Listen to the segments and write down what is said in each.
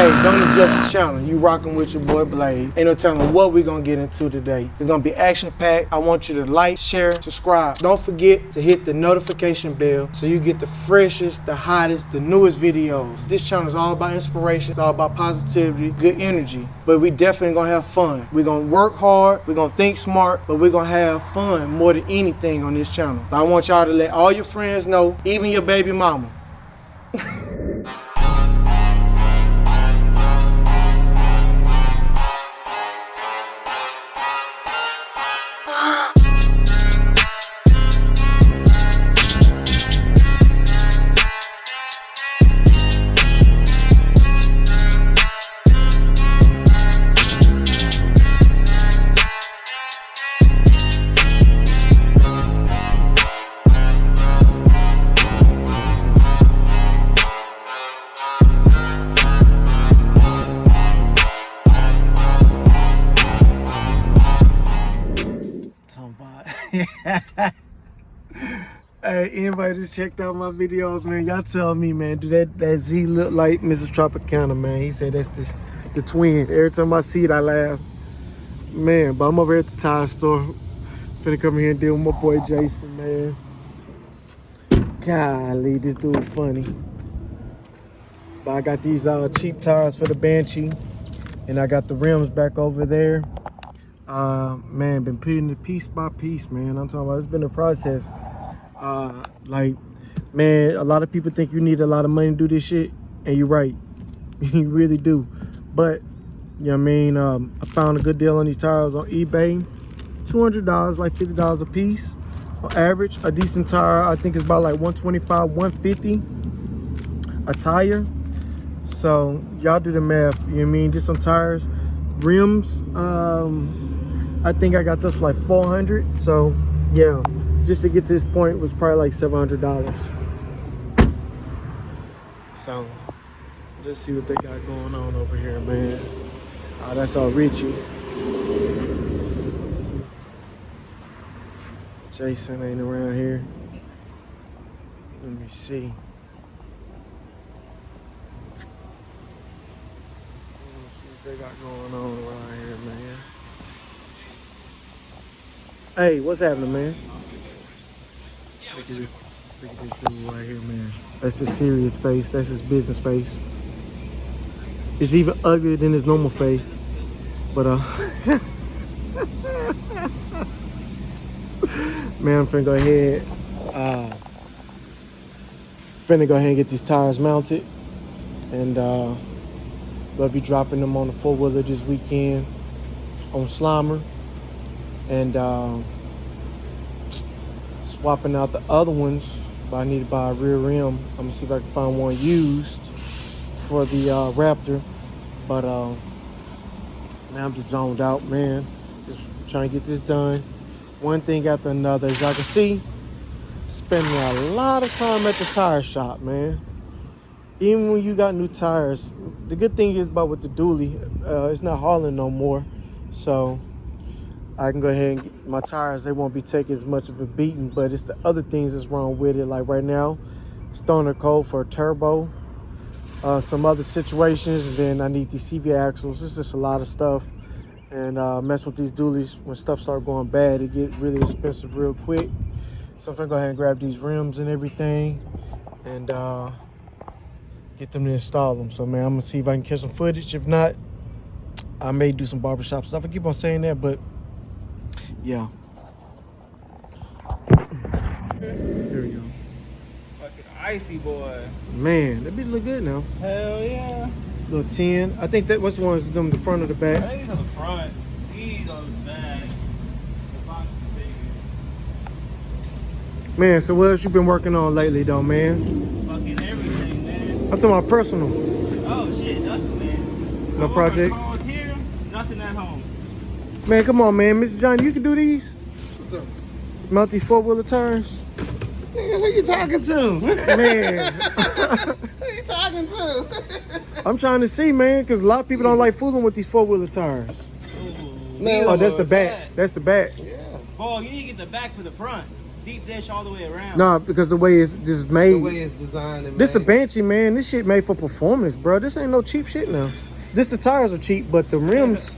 Hey, don't adjust the channel. You rocking with your boy Blade. Ain't no telling what we gonna get into today. It's gonna be action-packed. I want you to like, share, subscribe. Don't forget to hit the notification bell so you get the freshest, the hottest, the newest videos. This channel is all about inspiration. It's all about positivity, good energy. But we definitely gonna have fun. We're gonna work hard. We're gonna think smart, but we're gonna have fun more than anything on this channel. But I want y'all to let all your friends know, even your baby mama. Hey, anybody just checked out my videos, man, y'all tell me, man, do that Z look like Mrs. Tropicana, man? He said that's just the twin. Every time I see it, I laugh. Man, but I'm over here at the tire store. Finna come here and deal with my boy Jason, man. Golly, this dude funny. But I got these cheap tires for the Banshee, and I got the rims back over there. Man, been putting it piece by piece, man. I'm talking about, it's been a process. Like, man, a lot of people think you need a lot of money to do this shit, and you're right. You really do. But, you know what I mean, I found a good deal on these tires on eBay. $200, like $50 a piece on average. A decent tire, I think, is about like $125, $150 a tire. So y'all do the math. You know what I mean? Just some tires. Rims, I think I got this for like $400. So yeah, just to get to this point was probably like $700. So let's see what they got going on over here, man. That's all Richie. Jason ain't around here. Let me see. Let's see what they got going on around here, man. Hey, what's happening, man? Look at this dude right here, man. That's his serious face. That's his business face. It's even uglier than his normal face. But man, I'm finna go ahead. And get these tires mounted, and we'll be dropping them on the 4-wheeler this weekend on Slimer, and swapping out the other ones. But I need to buy a rear rim. I'm gonna see if I can find one used for the Raptor. But man, I'm just zoned out, man. Just trying to get this done. One thing after another. As y'all can see, spending a lot of time at the tire shop, man. Even when you got new tires, the good thing is about with the dually, it's not hauling no more. So I can go ahead and get my tires, they won't be taking as much of a beating, but it's the other things that's wrong with it. Like right now, it's throwing a code for a turbo, some other situations, and then I need these CV axles. It's just a lot of stuff. And mess with these dualies, when stuff start going bad, it get really expensive real quick. So I'm gonna go ahead and grab these rims and everything, and get them to install them. So man, I'm gonna see if I can catch some footage. If not, I may do some barbershop stuff. I keep on saying that, but yeah. Here we go. Fucking icy boy. Man, that bitch look good now. Hell yeah. Little 10. I think that what's the ones them the front of the back. I think it's on the front. These on the back. The box is big. Man, so what else you been working on lately though, man? Fucking everything, man. I'm talking about personal. Oh shit, nothing, man. No project? Here, nothing at home. Man, come on, man. Mr. Johnny, you can do these? What's up? Mount these 4-wheeler tires? Nigga, who you talking to? Man. Who you talking to? I'm trying to see, man, because a lot of people don't like fooling with these 4-wheeler tires. Man, Oh, that's the back. That's the back. Yeah. Boy, you need to get the back for the front. deep dish all the way around. Nah, because the way it's just made. The way it's designed and This a made. Banshee, man. This shit made for performance, bro. This ain't no cheap shit now. The tires are cheap, but the rims,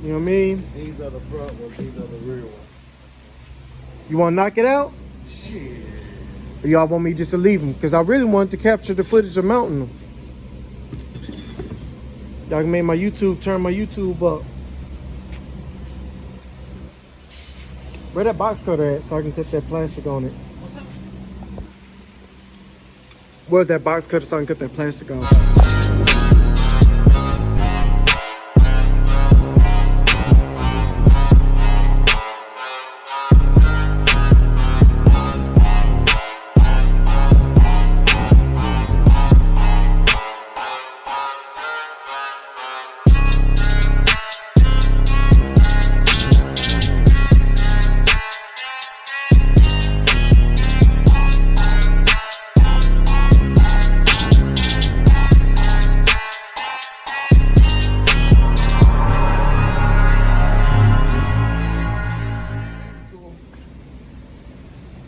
you know what I mean? These are the front ones, these are the rear ones. You want to knock it out? Shit. Or y'all want me just to leave them? Because I really wanted to capture the footage of mounting them. Y'all can make my YouTube, turn my YouTube up. Where that box cutter at so I can cut that plastic on it? Where's that box cutter so I can cut that plastic on?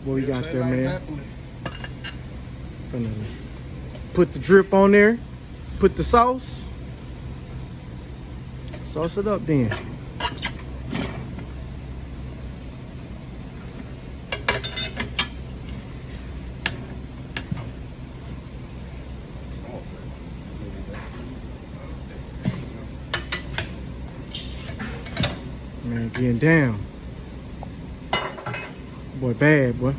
What we got there, man? Finna put the drip on there. Put the sauce. Sauce it up then. Man, getting down. Boy, bad, boy.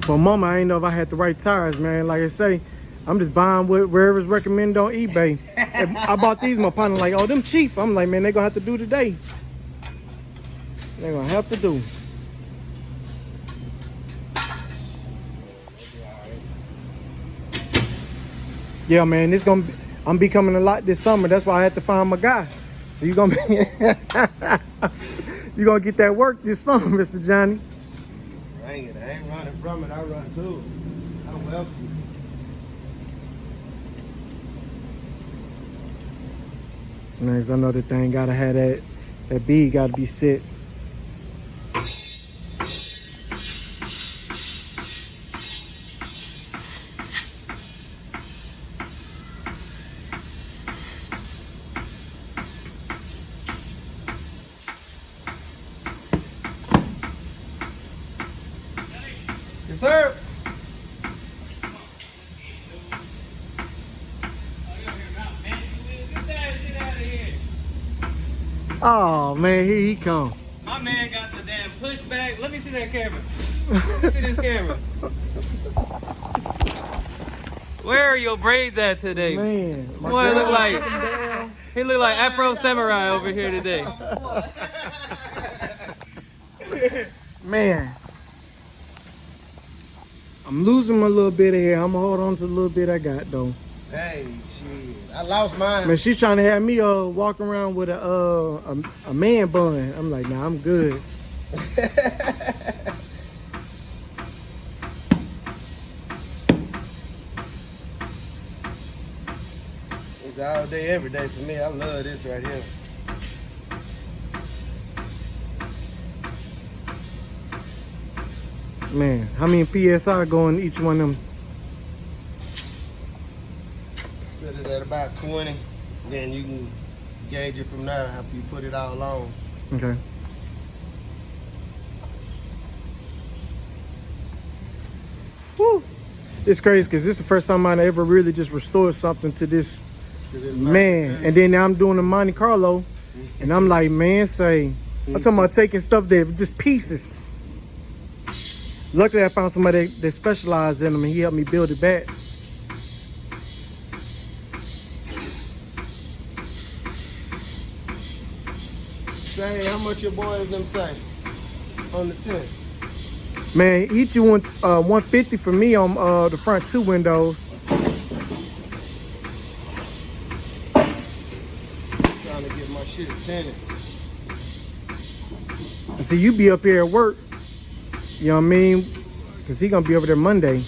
For a moment, I ain't know if I had the right tires, man. Like I say, I'm just buying wherever's recommended on eBay. I bought these, my partner like, oh, them cheap. I'm like, man, they gonna have to do today. They're gonna have to do. Yeah, man, this gonna be, I'm becoming a lot this summer. That's why I had to find my guy. So you gonna be, you gonna get that work this summer, Mr. Johnny. Dang it, I ain't running from it, I run to it. I'm welcome. Nice, I know the thing gotta have that bead gotta be set. Yes, sir. Oh man, here he come. My man got the damn pushback. Let me see that camera. Let me see this camera. Where are your braids at today? Man, my Boy, girl look like took him down. he look like Afro Samurai over here today. Man, I'm losing my little bit of hair. I'm gonna hold on to the little bit I got though. Hey, shit. I lost mine. Man, she's trying to have me walk around with a man bun. I'm like, nah, I'm good. It's all day, every day for me. I love this right here. Man, how many PSI go in each one of them? Set it at about 20. Then you can gauge it from there after you put it all on. Okay. Woo. It's crazy because this is the first time I ever really just restored something to this man. And then now I'm doing the Monte Carlo. And I'm like, man, I'm talking about taking stuff that just pieces. Luckily, I found somebody that specialized in them and he helped me build it back. Say, how much your boys them say on the 10? Man, each you want 150 for me on the front two windows. Trying to get my shit tinted. See, you be up here at work. You know what I mean? Because he going to be over there Monday.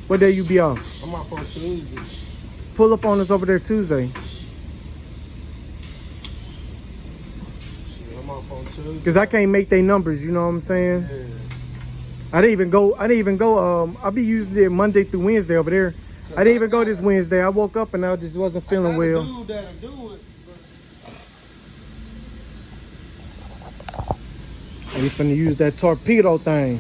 What day you be off? I'm off on Tuesday. Pull up on us over there Tuesday. off on Tuesday. Cause I can't make their numbers, you know what I'm saying? Yeah. I didn't even go. I'll be usually there Monday through Wednesday over there. I didn't even go this Wednesday. I woke up and I just wasn't feeling well. Dude that'll do it. And he's finna use that torpedo thing.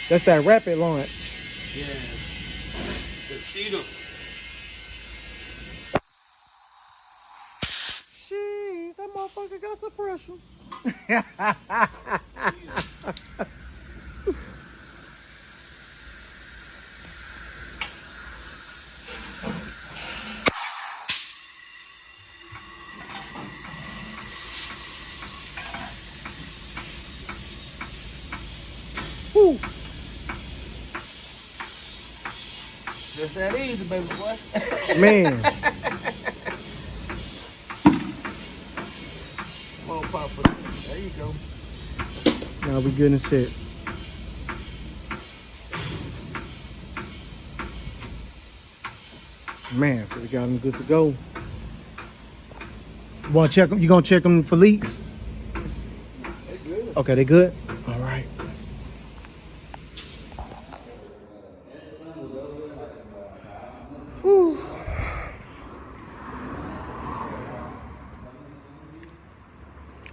That's that rapid launch. Yeah. The cheetah. Shit, that motherfucker got suppression. Woo. Just that easy, baby boy. Man. Come on, Papa. There you go. Now we good and set. Man, so we got them good to go. You want to check them? You gonna check them for leaks? They good. Okay, they good. All right. Whew.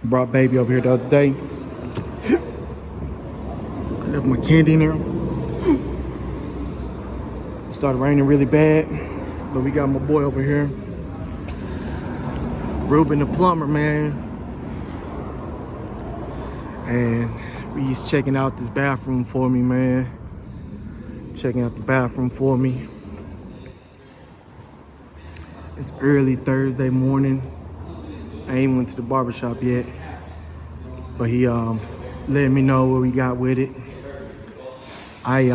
Brought baby over here the other day. I left my candy in there. It started raining really bad, but we got my boy over here, Ruben the plumber, man. And he's checking out this bathroom for me, man. Checking out the bathroom for me. It's early Thursday morning. I ain't went to the barbershop yet, but he let me know what we got with it. I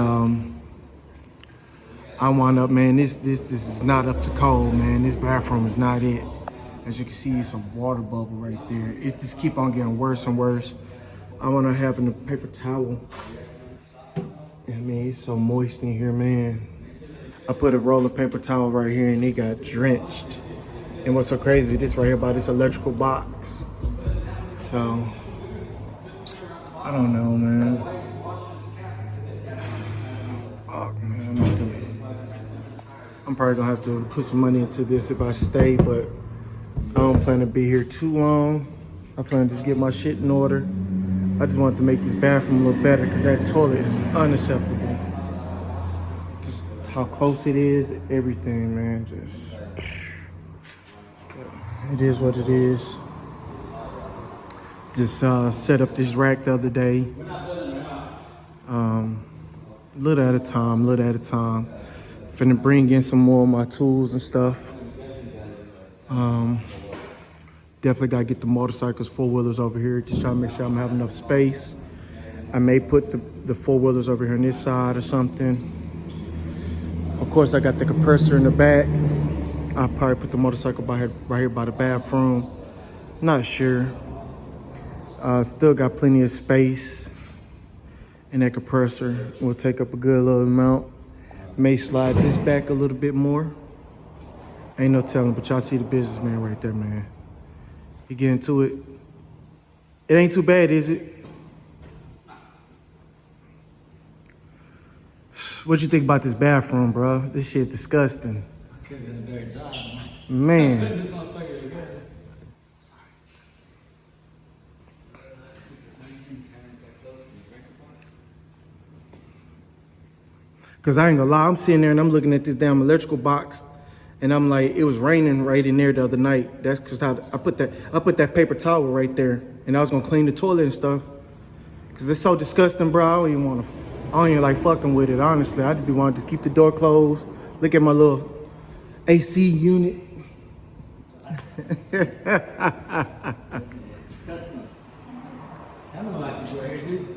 wound up, man, this is not up to code, man. This bathroom is not it. As you can see, it's a water bubble right there. It just keep on getting worse and worse. I wound up having a paper towel. I mean, it's so moist in here, man. I put a roll of paper towel right here and it got drenched. And what's so crazy, this right here by this electrical box. So, I don't know, man. Oh, man, I'm probably gonna have to put some money into this if I stay, but I don't plan to be here too long. I plan to just get my shit in order. I just wanted to make this bathroom a little better because that toilet is unacceptable. Just how close it is, everything, man, just, it is what it is. Just set up this rack the other day. Little at a time, little at a time. Finna bring in some more of my tools and stuff. Definitely gotta get the motorcycles, four-wheelers over here, just trying to make sure I'm having enough space. I may put the four-wheelers over here on this side or something. Of course, I got the compressor in the back. I'll probably put the motorcycle right here by the bathroom. Not sure. Still got plenty of space. And that compressor will take up a good little amount. May slide this back a little bit more. Ain't no telling, but y'all see the businessman right there, man. He get into it. It ain't too bad, is it? What you think about this bathroom, bro? This shit's disgusting. I could have done a better job. Man. Cause I ain't gonna lie, I'm sitting there and I'm looking at this damn electrical box, and I'm like, it was raining right in there the other night. That's cause how I put that paper towel right there, and I was gonna clean the toilet and stuff. Cause it's so disgusting, bro. I don't even like fucking with it, honestly. I just be wanting to just keep the door closed, look at my little AC unit. I don't like this right here, dude.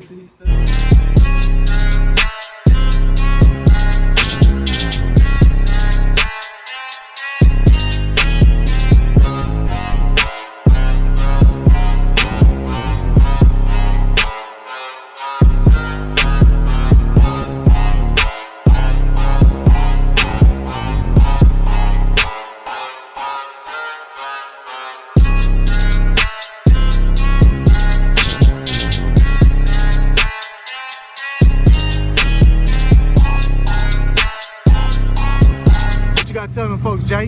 gotta tell them folks, Jay?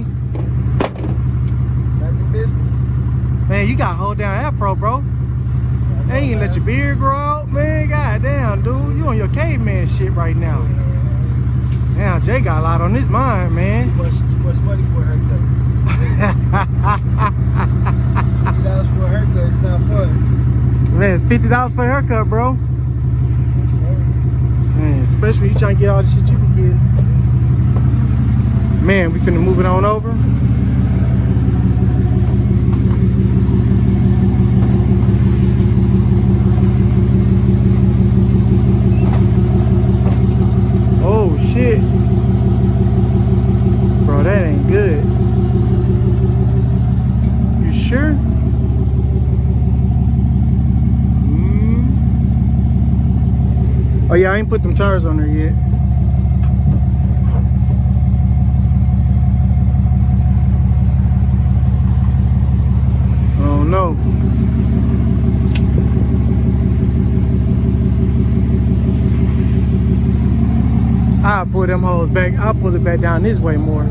Back in business. Man, you gotta hold down afro, bro. They ain't let your beard grow out, man. Goddamn, dude. You on your caveman shit right now. Damn, Jay got a lot on his mind, man. Too much money for a haircut. $50 for a haircut, it's not fun. Man, it's $50 for a haircut, bro. Yes, sir. Man, especially you trying to get all the shit you be getting. Man, we finna move it on over. Oh shit. Bro, that ain't good. You sure? Oh yeah, I ain't put them tires on there yet. Oh no. I'll pull them hoes back. I'll pull it back down this way more.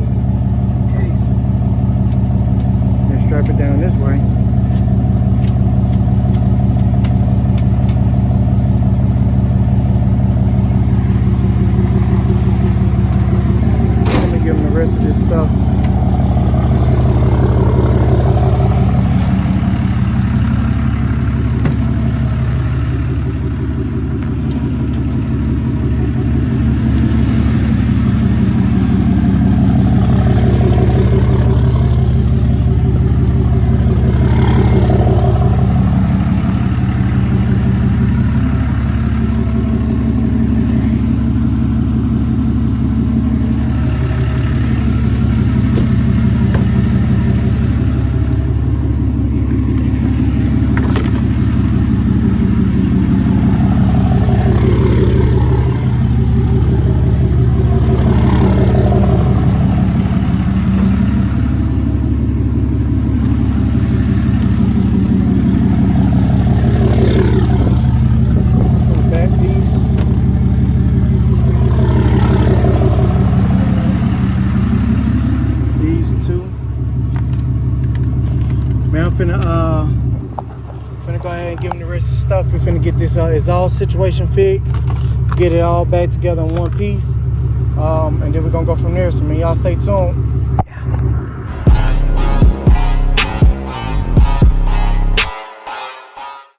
And strap it down this way. Let me give them the rest of this stuff. Man, I'm finna go ahead and give him the rest of the stuff. We're finna get this exhaust situation fixed, get it all back together in one piece, and then we're gonna go from there. So man, y'all stay tuned.